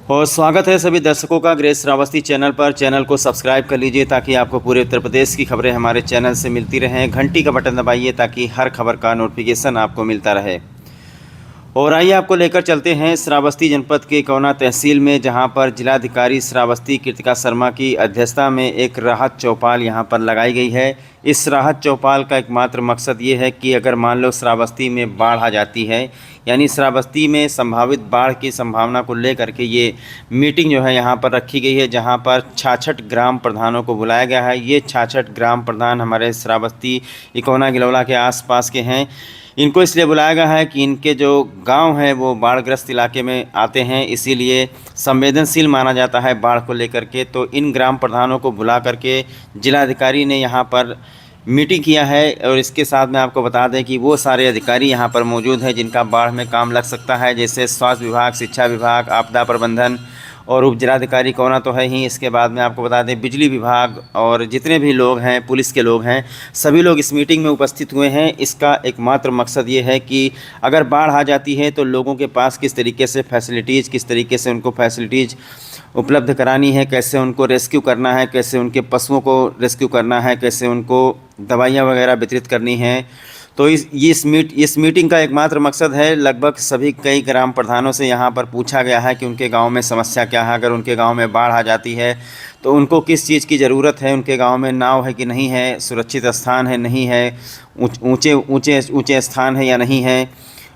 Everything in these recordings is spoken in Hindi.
और स्वागत है सभी दर्शकों का ग्रेस श्रावस्ती चैनल पर। चैनल को सब्सक्राइब कर लीजिए ताकि आपको पूरे उत्तर प्रदेश की खबरें हमारे चैनल से मिलती रहें। घंटी का बटन दबाइए ताकि हर खबर का नोटिफिकेशन आपको मिलता रहे। और आइए आपको लेकर चलते हैं श्रावस्ती जनपद के इकौना तहसील में, जहां पर जिलाधिकारी श्रावस्ती कृतिका शर्मा की अध्यक्षता में एक राहत चौपाल यहां पर लगाई गई है। इस राहत चौपाल का एकमात्र मकसद ये है कि अगर मान लो श्रावस्ती में बाढ़ आ जाती है, यानी श्रावस्ती में संभावित बाढ़ की संभावना को लेकर के ये मीटिंग जो है यहाँ पर रखी गई है, जहाँ पर 66 ग्राम प्रधानों को बुलाया गया है। ये 66 ग्राम प्रधान हमारे श्रावस्ती इकौना गिलौला के आसपास के हैं। इनको इसलिए बुलाया गया है कि इनके जो गांव है वो बाढ़ग्रस्त इलाके में आते हैं, इसीलिए संवेदनशील माना जाता है बाढ़ को लेकर के। तो इन ग्राम प्रधानों को बुला करके जिलाधिकारी ने यहाँ पर मीटिंग किया है। और इसके साथ में आपको बता दें कि वो सारे अधिकारी यहाँ पर मौजूद हैं जिनका बाढ़ में काम लग सकता है, जैसे स्वास्थ्य विभाग, शिक्षा विभाग, आपदा प्रबंधन और उप जिलाधिकारी कोना तो है ही। इसके बाद में आपको बता दें बिजली विभाग और जितने भी लोग हैं, पुलिस के लोग हैं, सभी लोग इस मीटिंग में उपस्थित हुए हैं। इसका एकमात्र मकसद ये है कि अगर बाढ़ आ जाती है तो लोगों के पास किस तरीके से फैसिलिटीज़, किस तरीके से उनको फैसिलिटीज़ उपलब्ध करानी है, कैसे उनको रेस्क्यू करना है, कैसे उनके पशुओं को रेस्क्यू करना है, कैसे उनको दवाइयाँ वगैरह वितरित करनी है। तो इस मीटिंग का एकमात्र मकसद है, लगभग सभी कई ग्राम प्रधानों से यहाँ पर पूछा गया है कि उनके गांव में समस्या क्या है। अगर उनके गांव में बाढ़ आ जाती है तो उनको किस चीज़ की ज़रूरत है, उनके गांव में नाव है कि नहीं है, सुरक्षित स्थान है नहीं है, ऊंचे ऊंचे ऊंचे स्थान है या नहीं है,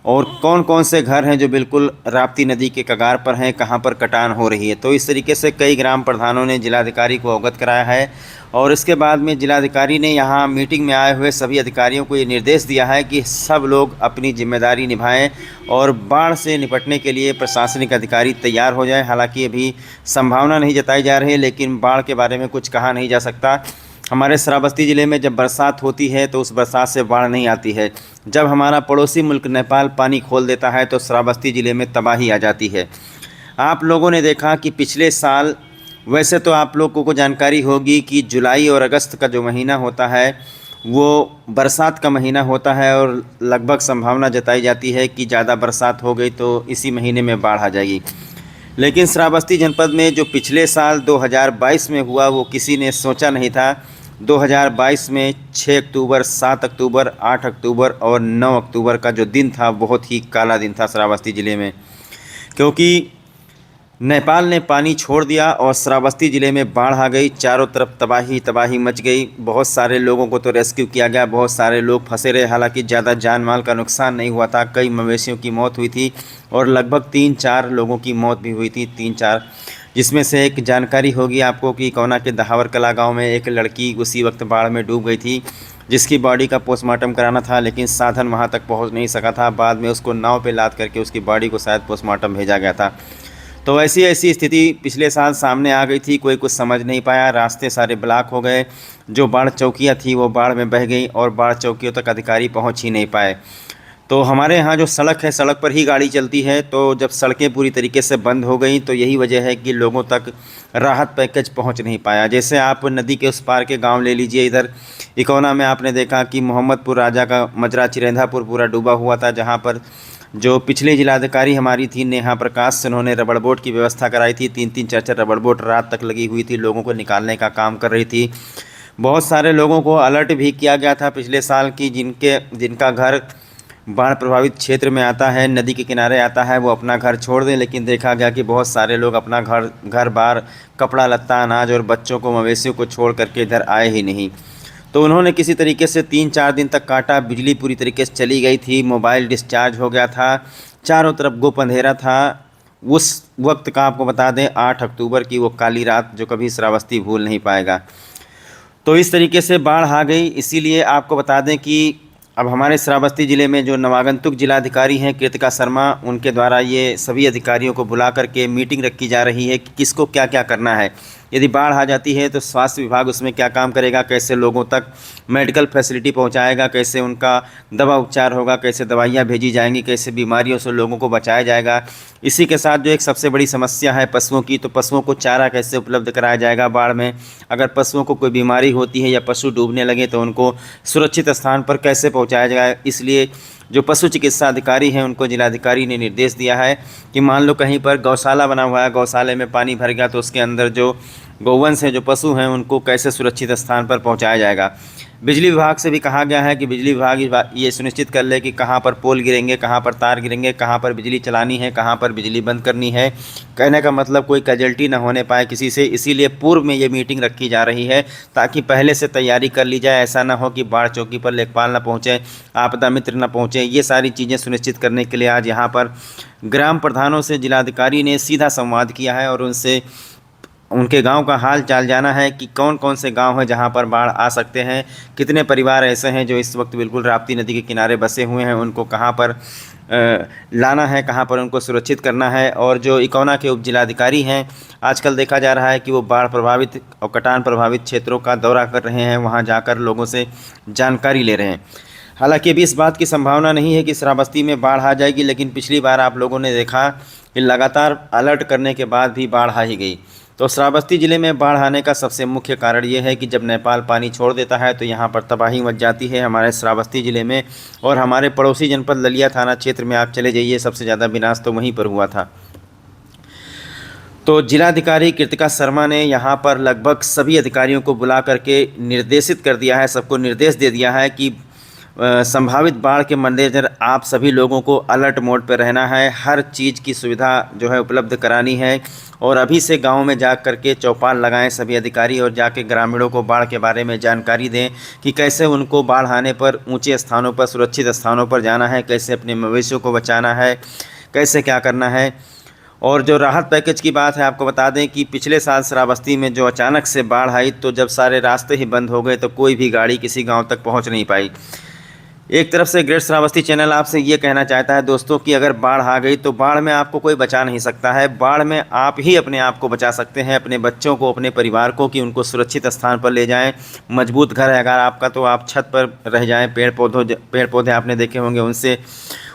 और कौन कौन से घर हैं जो बिल्कुल राप्ती नदी के कगार पर हैं, कहाँ पर कटान हो रही है। तो इस तरीके से कई ग्राम प्रधानों ने जिलाधिकारी को अवगत कराया है। और इसके बाद में जिलाधिकारी ने यहाँ मीटिंग में आए हुए सभी अधिकारियों को ये निर्देश दिया है कि सब लोग अपनी जिम्मेदारी निभाएं और बाढ़ से निपटने के लिए प्रशासनिक अधिकारी तैयार हो जाएं। हालांकि अभी संभावना नहीं जताई जा रही है, लेकिन बाढ़ के बारे में कुछ कहा नहीं जा सकता। हमारे श्रावस्ती ज़िले में जब बरसात होती है तो उस बरसात से बाढ़ नहीं आती है। जब हमारा पड़ोसी मुल्क नेपाल पानी खोल देता है तो श्रावस्ती ज़िले में तबाही आ जाती है। आप लोगों ने देखा कि पिछले साल, वैसे तो आप लोगों को जानकारी होगी कि जुलाई और अगस्त का जो महीना होता है वो बरसात का महीना होता है, और लगभग संभावना जताई जाती है कि ज़्यादा बरसात हो गई तो इसी महीने में बाढ़ आ जाएगी। लेकिन श्रावस्ती जनपद में जो पिछले साल 2022 में हुआ वो किसी ने सोचा नहीं था। 2022 में 6 अक्टूबर, 7 अक्टूबर, 8 अक्टूबर और 9 अक्टूबर का जो दिन था बहुत ही काला दिन था श्रावस्ती ज़िले में, क्योंकि नेपाल ने पानी छोड़ दिया और श्रावस्ती ज़िले में बाढ़ आ गई। चारों तरफ तबाही तबाही मच गई। बहुत सारे लोगों को तो रेस्क्यू किया गया, बहुत सारे लोग फंसे रहे। हालांकि ज़्यादा जान माल का नुकसान नहीं हुआ था। कई मवेशियों की मौत हुई थी और लगभग 3-4 लोगों की मौत भी हुई थी, 3-4, जिसमें से एक जानकारी होगी आपको कि कोना के दहावर कला गाँव में एक लड़की उसी वक्त बाढ़ में डूब गई थी, जिसकी बॉडी का पोस्टमार्टम कराना था, लेकिन साधन वहाँ तक पहुँच नहीं सका था। बाद में उसको नाव पर लाद करके उसकी बॉडी को शायद पोस्टमार्टम भेजा गया था। तो ऐसी स्थिति पिछले साल सामने आ गई थी। कोई कुछ समझ नहीं पाया, रास्ते सारे ब्लॉक हो गए। जो बाढ़ चौकियाँ थी वो बाढ़ में बह गई और बाढ़ चौकियों तक अधिकारी पहुंच ही नहीं पाए। तो हमारे यहाँ जो सड़क है, सड़क पर ही गाड़ी चलती है। तो जब सड़कें पूरी तरीके से बंद हो गई तो यही वजह है कि लोगों तक राहत पैकेज पहुँच नहीं पाया। जैसे आप नदी के उस पार के गाँव ले लीजिए, इधर इकौना में आपने देखा कि मोहम्मदपुर राजा का मजरा चिरेंधापुर पूरा डूबा हुआ था, जहाँ पर जो पिछले जिलाधिकारी हमारी थी नेहा प्रकाश से, उन्होंने रबड़ बोट की व्यवस्था कराई थी। 3-3, 4-4 रबड़ बोट रात तक लगी हुई थी, लोगों को निकालने का काम कर रही थी। बहुत सारे लोगों को अलर्ट भी किया गया था पिछले साल की जिनका घर बाढ़ प्रभावित क्षेत्र में आता है, नदी के किनारे आता है, वो अपना घर छोड़ दें। लेकिन देखा गया कि बहुत सारे लोग अपना घर बार, कपड़ा लत्ता, अनाज और बच्चों को, मवेशियों को छोड़ करके इधर आए ही नहीं। तो उन्होंने किसी तरीके से 3-4 दिन तक काटा। बिजली पूरी तरीके से चली गई थी, मोबाइल डिस्चार्ज हो गया था, चारों तरफ गुप अंधेरा था। उस वक्त का आपको बता दें 8 अक्टूबर की वो काली रात जो कभी श्रावस्ती भूल नहीं पाएगा। तो इस तरीके से बाढ़ आ गई। इसीलिए आपको बता दें कि अब हमारे श्रावस्ती ज़िले में जो नवागंतुक जिलाधिकारी हैं कृतिका शर्मा, उनके द्वारा ये सभी अधिकारियों को बुला करके मीटिंग रखी जा रही है कि किसको क्या क्या करना है। यदि बाढ़ आ जाती है तो स्वास्थ्य विभाग उसमें क्या काम करेगा, कैसे लोगों तक मेडिकल फैसिलिटी पहुंचाएगा, कैसे उनका दवा उपचार होगा, कैसे दवाइयां भेजी जाएंगी, कैसे बीमारियों से लोगों को बचाया जाएगा। इसी के साथ जो एक सबसे बड़ी समस्या है पशुओं की, तो पशुओं को चारा कैसे उपलब्ध कराया जाएगा बाढ़ में। अगर पशुओं को कोई बीमारी होती है या पशु डूबने लगे तो उनको सुरक्षित स्थान पर कैसे पहुँचाया जाएगा। इसलिए जो पशु चिकित्सा अधिकारी हैं उनको जिलाधिकारी ने निर्देश दिया है कि मान लो कहीं पर गौशाला बना हुआ है, गौशाले में पानी भर गया तो उसके अंदर जो गौवंश हैं, जो पशु हैं, उनको कैसे सुरक्षित स्थान पर पहुंचाया जाएगा। बिजली विभाग से भी कहा गया है कि बिजली विभाग ये सुनिश्चित कर ले कि कहां पर पोल गिरेंगे, कहां पर तार गिरेंगे, कहां पर बिजली चलानी है, कहां पर बिजली बंद करनी है। कहने का मतलब कोई कैजुअल्टी ना होने पाए किसी से, इसीलिए पूर्व में ये मीटिंग रखी जा रही है ताकि पहले से तैयारी कर ली जाए। ऐसा ना हो कि बाढ़ चौकी पर लेखपाल ना पहुँचे, आपदा मित्र ना पहुँचे। ये सारी चीज़ें सुनिश्चित करने के लिए आज यहाँ पर ग्राम प्रधानों से जिलाधिकारी ने सीधा संवाद किया है और उनसे उनके गांव का हाल चाल जाना है कि कौन कौन से गांव हैं जहां पर बाढ़ आ सकते हैं, कितने परिवार ऐसे हैं जो इस वक्त बिल्कुल राप्ती नदी के किनारे बसे हुए हैं, उनको कहां पर लाना है, कहां पर उनको सुरक्षित करना है। और जो इकौना के उप जिलाधिकारी हैं, आजकल देखा जा रहा है कि वो बाढ़ प्रभावित और कटान प्रभावित क्षेत्रों का दौरा कर रहे हैं, वहाँ जाकर लोगों से जानकारी ले रहे हैं। हालांकि अभी इस बात की संभावना नहीं है कि श्रावस्ती में बाढ़ आ जाएगी, लेकिन पिछली बार आप लोगों ने देखा कि लगातार अलर्ट करने के बाद भी बाढ़ आ ही गई। तो श्रावस्ती ज़िले में बाढ़ आने का सबसे मुख्य कारण ये है कि जब नेपाल पानी छोड़ देता है तो यहाँ पर तबाही मच जाती है हमारे श्रावस्ती ज़िले में। और हमारे पड़ोसी जनपद ललिया थाना क्षेत्र में आप चले जाइए, सबसे ज़्यादा विनाश तो वहीं पर हुआ था। तो जिलाधिकारी कृतिका शर्मा ने यहाँ पर लगभग सभी अधिकारियों को बुला करके निर्देशित कर दिया है, सबको निर्देश दे दिया है कि संभावित बाढ़ के मद्देनज़र आप सभी लोगों को अलर्ट मोड पर रहना है, हर चीज़ की सुविधा जो है उपलब्ध करानी है। और अभी से गांव में जा कर के चौपाल लगाएं सभी अधिकारी और जाके ग्रामीणों को बाढ़ के बारे में जानकारी दें कि कैसे उनको बाढ़ आने पर ऊंचे स्थानों पर, सुरक्षित स्थानों पर जाना है, कैसे अपने मवेशियों को बचाना है, कैसे क्या करना है। और जो राहत पैकेज की बात है, आपको बता दें कि पिछले साल श्रावस्ती में जो अचानक से बाढ़ आई तो जब सारे रास्ते ही बंद हो गए तो कोई भी गाड़ी किसी गाँव तक पहुँच नहीं पाई। एक तरफ से ग्रेट श्रावस्ती चैनल आपसे ये कहना चाहता है दोस्तों कि अगर बाढ़ आ गई तो बाढ़ में आपको कोई बचा नहीं सकता है। बाढ़ में आप ही अपने आप को बचा सकते हैं, अपने बच्चों को, अपने परिवार को, कि उनको सुरक्षित स्थान पर ले जाएं। मजबूत घर है अगर आपका तो आप छत पर रह जाएं। पेड़ पौधे आपने देखे होंगे, उनसे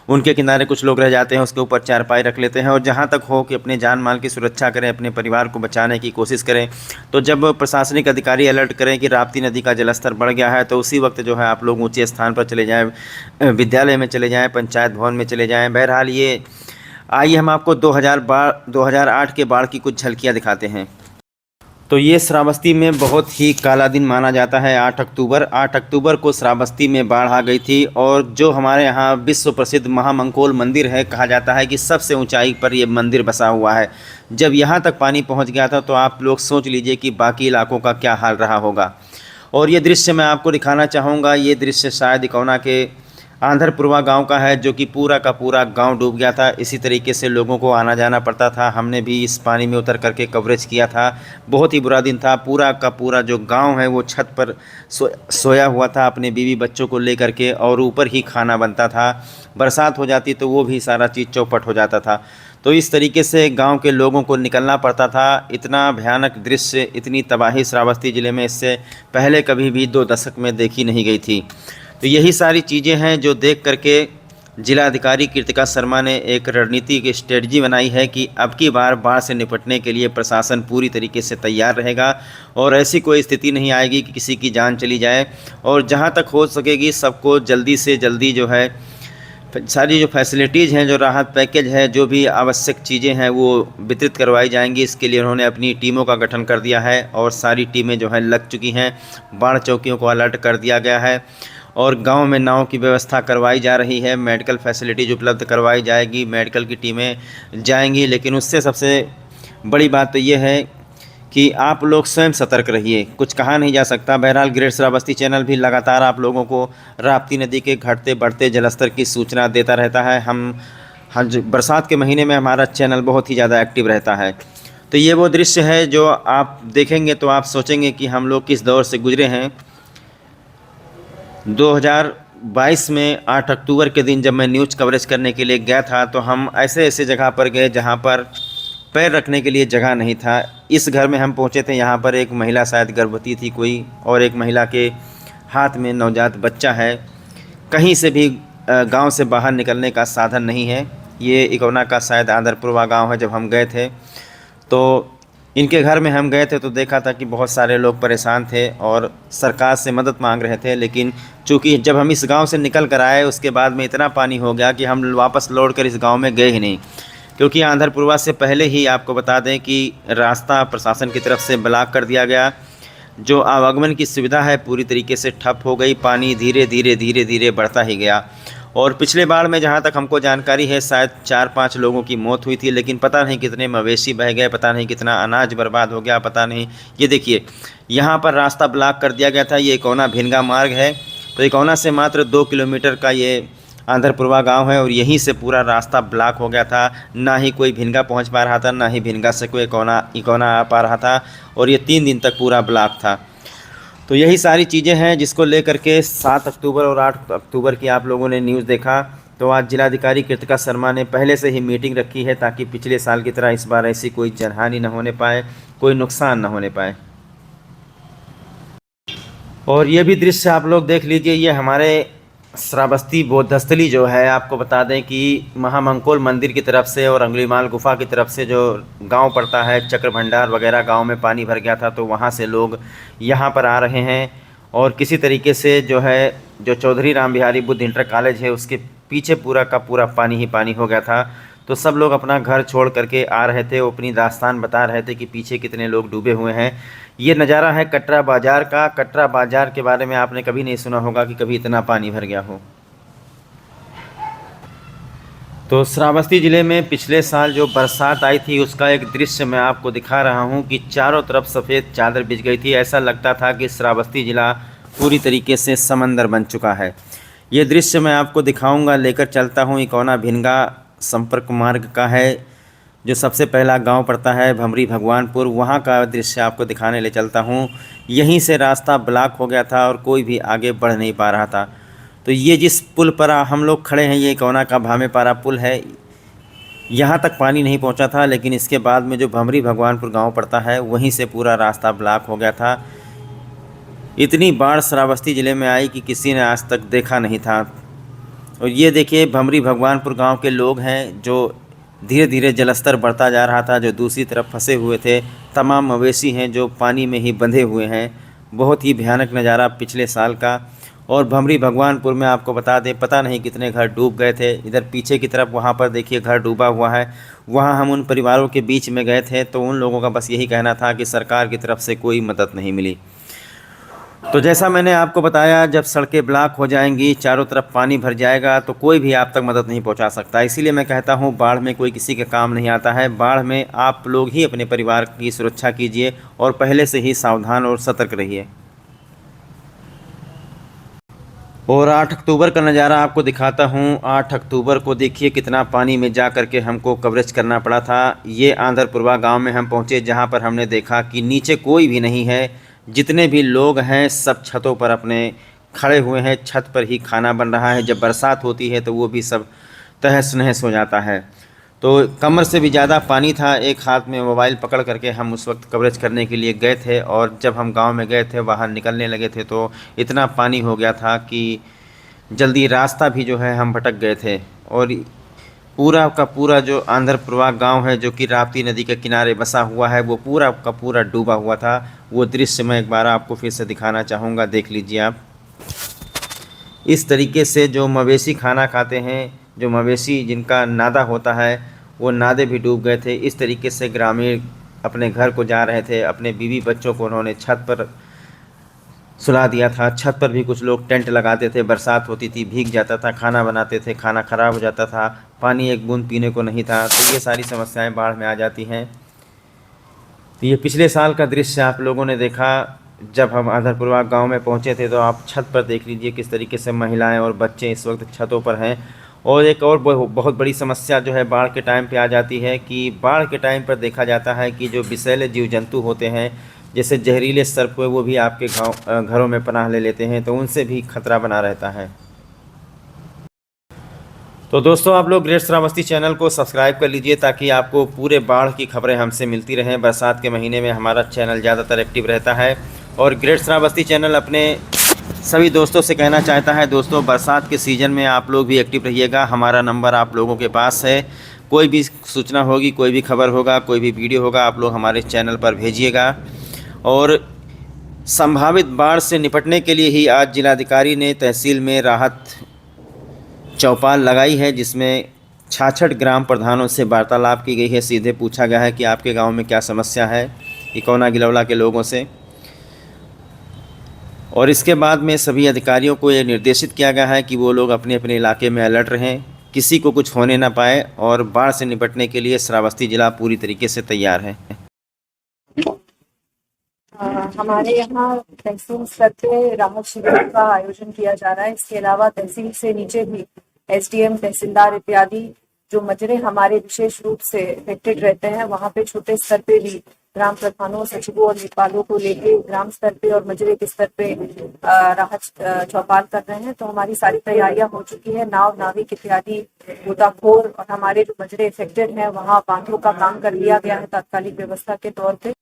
उनके किनारे कुछ लोग रह जाते हैं, उसके ऊपर चारपाई रख लेते हैं। और जहाँ तक हो कि अपने जान माल की सुरक्षा करें, अपने परिवार को बचाने की कोशिश करें। तो जब प्रशासनिक अधिकारी अलर्ट करें कि राप्ती नदी का जलस्तर बढ़ गया है तो उसी वक्त जो है आप लोग ऊंचे स्थान पर चले जाएं, विद्यालय में चले जाएं, पंचायत भवन में चले जाएं। बहरहाल ये आइए हम आपको 2008 के बाढ़ की कुछ झलकियाँ दिखाते हैं। तो ये श्रावस्ती में बहुत ही काला दिन माना जाता है। 8 अक्टूबर को श्रावस्ती में बाढ़ आ गई थी। और जो हमारे यहाँ विश्व प्रसिद्ध महामंकोल मंदिर है, कहा जाता है कि सबसे ऊंचाई पर ये मंदिर बसा हुआ है। जब यहाँ तक पानी पहुँच गया था तो आप लोग सोच लीजिए कि बाकी इलाकों का क्या हाल रहा होगा। और ये दृश्य मैं आपको दिखाना चाहूँगा। ये दृश्य शायद इकौना के आंध्रपुरवा गांव का है, जो कि पूरा का पूरा गांव डूब गया था। इसी तरीके से लोगों को आना जाना पड़ता था। हमने भी इस पानी में उतर करके कवरेज किया था। बहुत ही बुरा दिन था। पूरा का पूरा जो गांव है वो छत पर सोया हुआ था अपने बीवी बच्चों को लेकर के, और ऊपर ही खाना बनता था। बरसात हो जाती तो वो भी सारा चीज़ चौपट हो जाता था। तो इस तरीके से गांव के लोगों को निकलना पड़ता था। इतना भयानक दृश्य, इतनी तबाही श्रावस्ती ज़िले में इससे पहले कभी भी 2 दशक में देखी नहीं गई थी। तो यही सारी चीज़ें हैं जो देख करके जिलाधिकारी कृतिका शर्मा ने एक रणनीति की स्ट्रेटजी बनाई है कि अब की बार बाढ़ से निपटने के लिए प्रशासन पूरी तरीके से तैयार रहेगा और ऐसी कोई स्थिति नहीं आएगी कि किसी की जान चली जाए। और जहां तक हो सकेगी सबको जल्दी से जल्दी जो है सारी जो फैसिलिटीज़ हैं, जो राहत पैकेज है, जो भी आवश्यक चीज़ें हैं वो वितरित करवाई जाएंगी। इसके लिए उन्होंने अपनी टीमों का गठन कर दिया है और सारी टीमें जो है लग चुकी हैं। बाढ़ चौकियों को अलर्ट कर दिया गया है और गांव में नाव की व्यवस्था करवाई जा रही है। मेडिकल फैसिलिटीज उपलब्ध करवाई जाएगी, मेडिकल की टीमें जाएंगी। लेकिन उससे सबसे बड़ी बात तो ये है कि आप लोग स्वयं सतर्क रहिए, कुछ कहा नहीं जा सकता। बहरहाल ग्रेट श्रावस्ती चैनल भी लगातार आप लोगों को राप्ती नदी के घटते बढ़ते जलस्तर की सूचना देता रहता है। हम बरसात के महीने में हमारा चैनल बहुत ही ज़्यादा एक्टिव रहता है। तो ये वो दृश्य है जो आप देखेंगे तो आप सोचेंगे कि हम लोग किस दौर से गुजरे हैं। 2022 में 8 अक्टूबर के दिन जब मैं न्यूज़ कवरेज करने के लिए गया था तो हम ऐसे ऐसे जगह पर गए जहाँ पर पैर रखने के लिए जगह नहीं था। इस घर में हम पहुँचे थे, यहाँ पर एक महिला शायद गर्भवती थी कोई, और एक महिला के हाथ में नवजात बच्चा है। कहीं से भी गांव से बाहर निकलने का साधन नहीं है। ये इकौना का शायद आंध्रपुरवा गांव है। जब हम गए थे तो इनके घर में हम गए थे तो देखा था कि बहुत सारे लोग परेशान थे और सरकार से मदद मांग रहे थे, लेकिन चूँकि जब हम इस गांव से निकल कर आए उसके बाद में इतना पानी हो गया कि हम वापस लौट कर इस गांव में गए ही नहीं। क्योंकि आंध्रपुरवा से पहले ही आपको बता दें कि रास्ता प्रशासन की तरफ से ब्लॉक कर दिया गया। जो आवागमन की सुविधा है पूरी तरीके से ठप हो गई। पानी धीरे धीरे धीरे धीरे बढ़ता ही गया। और पिछले बार में जहाँ तक हमको जानकारी है शायद 4-5 लोगों की मौत हुई थी, लेकिन पता नहीं कितने मवेशी बह गए, पता नहीं कितना अनाज बर्बाद हो गया, पता नहीं। ये देखिए यहाँ पर रास्ता ब्लॉक कर दिया गया था। ये इकौना भिनगा मार्ग है, तो इकौना से मात्र 2 किलोमीटर का ये आंध्रपुरवा गांव है और यहीं से पूरा रास्ता ब्लॉक हो गया था। ना ही कोई भिनगा पहुंच पा रहा था, ना ही भिनगा से कोई इकौना आ पा रहा था, और ये 3 दिन तक पूरा ब्लॉक था। तो यही सारी चीज़ें हैं जिसको लेकर के 7 अक्टूबर और 8 अक्टूबर की आप लोगों ने न्यूज़ देखा। तो आज जिलाधिकारी कृतिका शर्मा ने पहले से ही मीटिंग रखी है ताकि पिछले साल की तरह इस बार ऐसी कोई जनहानि न होने पाए, कोई नुकसान न होने पाए। और ये भी दृश्य आप लोग देख लीजिए। ये हमारे श्रावस्ती बौद्धस्थली जो है, आपको बता दें कि महामंकोल मंदिर की तरफ से और अंगुलीमाल गुफा की तरफ से जो गांव पड़ता है, चक्र भंडार वगैरह गांव में पानी भर गया था, तो वहां से लोग यहां पर आ रहे हैं। और किसी तरीके से जो है, जो चौधरी राम बिहारी बुद्ध इंटर कॉलेज है उसके पीछे पूरा का पूरा पानी ही पानी हो गया था। तो सब लोग अपना घर छोड़ करके आ रहे थे, वो अपनी दास्तान बता रहे थे कि पीछे कितने लोग डूबे हुए हैं। ये नज़ारा है कटरा बाज़ार का। कटरा बाज़ार के बारे में आपने कभी नहीं सुना होगा कि कभी इतना पानी भर गया हो। तो श्रावस्ती ज़िले में पिछले साल जो बरसात आई थी उसका एक दृश्य मैं आपको दिखा रहा हूं कि चारों तरफ सफ़ेद चादर बिछ गई थी। ऐसा लगता था कि श्रावस्ती ज़िला पूरी तरीके से समंदर बन चुका है। ये दृश्य मैं आपको दिखाऊंगा, लेकर चलता हूँ। इकौना भिनगा संपर्क मार्ग का है, जो सबसे पहला गांव पड़ता है भमरी भगवानपुर, वहां का दृश्य आपको दिखाने ले चलता हूं। यहीं से रास्ता ब्लॉक हो गया था और कोई भी आगे बढ़ नहीं पा रहा था। तो ये जिस पुल पर हम लोग खड़े हैं, ये इकौना का भामेपारा पुल है। यहाँ तक पानी नहीं पहुँचा था, लेकिन इसके बाद में जो भमरी भगवानपुर गाँव पड़ता है वहीं से पूरा रास्ता ब्लॉक हो गया था। इतनी बाढ़ श्रावस्ती ज़िले में आई कि किसी ने आज तक देखा नहीं था। और ये देखिए भमरी भगवानपुर गांव के लोग हैं, जो धीरे धीरे जलस्तर बढ़ता जा रहा था, जो दूसरी तरफ फंसे हुए थे। तमाम मवेशी हैं जो पानी में ही बंधे हुए हैं। बहुत ही भयानक नज़ारा पिछले साल का। और भमरी भगवानपुर में आपको बता दें, पता नहीं कितने घर डूब गए थे। इधर पीछे की तरफ वहाँ पर देखिए घर डूबा हुआ है। वहाँ हम उन परिवारों के बीच में गए थे, तो उन लोगों का बस यही कहना था कि सरकार की तरफ से कोई मदद नहीं मिली। तो जैसा मैंने आपको बताया, जब सड़कें ब्लॉक हो जाएंगी, चारों तरफ पानी भर जाएगा, तो कोई भी आप तक मदद नहीं पहुंचा सकता। इसीलिए मैं कहता हूं, बाढ़ में कोई किसी के काम नहीं आता है। बाढ़ में आप लोग ही अपने परिवार की सुरक्षा कीजिए और पहले से ही सावधान और सतर्क रहिए। और 8 अक्टूबर का नज़ारा आपको दिखाता हूँ। 8 अक्टूबर को देखिए कितना पानी में जा कर के हमको कवरेज करना पड़ा था। ये आंध्रपुरवा गाँव में हम पहुँचे, जहाँ पर हमने देखा कि नीचे कोई भी नहीं है। जितने भी लोग हैं सब छतों पर अपने खड़े हुए हैं। छत पर ही खाना बन रहा है। जब बरसात होती है तो वो भी सब तहस नहस हो जाता है। तो कमर से भी ज़्यादा पानी था। एक हाथ में मोबाइल पकड़ करके हम उस वक्त कवरेज करने के लिए गए थे, और जब हम गांव में गए थे, बाहर निकलने लगे थे, तो इतना पानी हो गया था कि जल्दी रास्ता भी जो है हम भटक गए थे। और पूरा का पूरा जो आंध्रपुरवा गांव है, जो कि राप्ती नदी के किनारे बसा हुआ है, वो पूरा का पूरा डूबा हुआ था। वो दृश्य मैं एक बार आपको फिर से दिखाना चाहूँगा, देख लीजिए आप। इस तरीके से जो मवेशी खाना खाते हैं, जो मवेशी जिनका नादा होता है, वो नादे भी डूब गए थे। इस तरीके से ग्रामीण अपने घर को जा रहे थे। अपने बीवी बच्चों को उन्होंने छत पर सुला दिया था। छत पर भी कुछ लोग टेंट लगाते थे। बरसात होती थी, भीग जाता था, खाना बनाते थे, खाना ख़राब हो जाता था, पानी एक बूंद पीने को नहीं था। तो ये सारी समस्याएं बाढ़ में आ जाती हैं। तो ये पिछले साल का दृश्य आप लोगों ने देखा। जब हम आंध्रपुरवा गांव में पहुंचे थे, तो आप छत पर देख लीजिए किस तरीके से महिलाएं और बच्चे इस वक्त छतों पर हैं। और एक और बहुत बड़ी समस्या जो है बाढ़ के टाइम पे आ जाती है कि बाढ़ के टाइम पर देखा जाता है कि जो विषैले जीव जंतु होते हैं, जैसे जहरीले सर्प हुए, वो भी आपके घरों में पनाह ले लेते हैं। तो उनसे भी खतरा बना रहता है। तो दोस्तों, आप लोग ग्रेट श्रावस्ती चैनल को सब्सक्राइब कर लीजिए ताकि आपको पूरे बाढ़ की खबरें हमसे मिलती रहें। बरसात के महीने में हमारा चैनल ज़्यादातर एक्टिव रहता है। और ग्रेट श्रावस्ती चैनल अपने सभी दोस्तों से कहना चाहता है, दोस्तों बरसात के सीज़न में आप लोग भी एक्टिव रहिएगा। हमारा नंबर आप लोगों के पास है। कोई भी सूचना होगी, कोई भी खबर होगा, कोई भी वीडियो होगा, आप लोग हमारे चैनल पर भेजिएगा। और संभावित बाढ़ से निपटने के लिए ही आज जिलाधिकारी ने तहसील में राहत चौपाल लगाई है, जिसमें 66 ग्राम प्रधानों से वार्तालाप की गई है। सीधे पूछा गया है कि आपके गांव में क्या समस्या है, इकौना गिलौला के लोगों से। और इसके बाद में सभी अधिकारियों को ये निर्देशित किया गया है कि वो लोग अपने अपने इलाके में अलर्ट रहें, किसी को कुछ होने ना पाए, और बाढ़ से निपटने के लिए श्रावस्ती जिला पूरी तरीके से तैयार है। हमारे यहाँ तहसील स्तर पे राहत शिविर का आयोजन किया जा रहा है। इसके अलावा तहसील से नीचे भी एसडीएम, तहसीलदार इत्यादि जो मजरे हमारे विशेष रूप से इफेक्टेड रहते हैं, वहाँ पे छोटे स्तर पे भी ग्राम प्रधानों, सचिवों और लेखपालों को लेके ग्राम स्तर पे और मजरे के स्तर पे राहत चौपाल कर रहे हैं। तो हमारी सारी तैयारियां हो चुकी है। नाव, नाविक इत्यादि, गोताखोर और हमारे जो मजरे इफेक्टेड हैं वहाँ बांधों का काम कर लिया गया है तात्कालिक व्यवस्था के तौर पे।